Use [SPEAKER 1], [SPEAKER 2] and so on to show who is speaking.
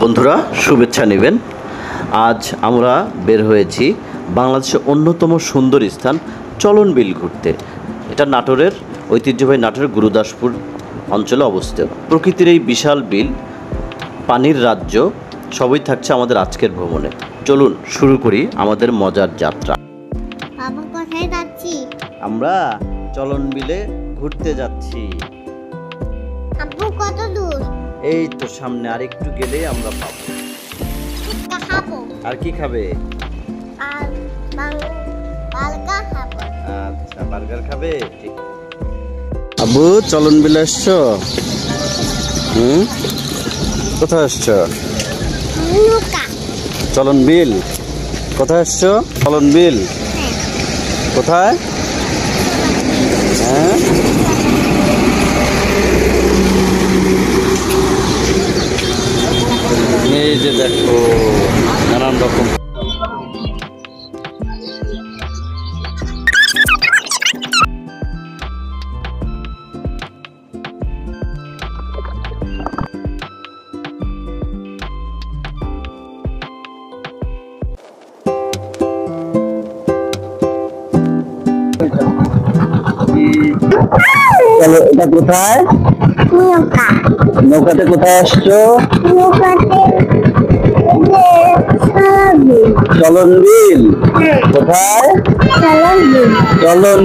[SPEAKER 1] বন্ধুরা শুভেচ্ছা নেবেন। আজ আমরা বের হয়েছি বাংলাদেশের অন্যতম সুন্দর স্থান চলন বিল ঘুরতে। এটা নাটোরের ঐতিহ্যবাহী নাটোরের গুরুদাসপুর অঞ্চলে অবস্থিত। প্রকৃতির এই বিশাল বিল, পানির রাজ্য, সবই থাকছে আমাদের আজকের ভ্রমণে। চলুন শুরু করি আমাদের মজার যাত্রা।
[SPEAKER 2] বাবা কোথায় যাচ্ছি?
[SPEAKER 1] আমরা চলন বিলে ঘুরতে যাচ্ছি।
[SPEAKER 2] আব্বু কত দূর?
[SPEAKER 1] এই তো সামনে, আর একটু গেলেই আমরা পাবো।
[SPEAKER 2] খাবো।
[SPEAKER 1] আর কি খাবে?
[SPEAKER 2] আর বার্গার খাবো।
[SPEAKER 1] আচ্ছা, বার্গার খাবে। ঠিক। আব্বু চলন বিলে আসছো? কোথায় আসছো?
[SPEAKER 2] নৌকা।
[SPEAKER 1] চলন বিল কোথায় আসছো? চলন বিল কোথায়? হ্যাঁ, এই যে দেখো নানান রকম। চলো, এটা কোথায়?
[SPEAKER 2] নৌকা।
[SPEAKER 1] নৌকাতে কোথায় আসছো?
[SPEAKER 2] নৌকাতে
[SPEAKER 1] চলন বিল কোথায়?
[SPEAKER 2] চলন বিল।
[SPEAKER 1] চলন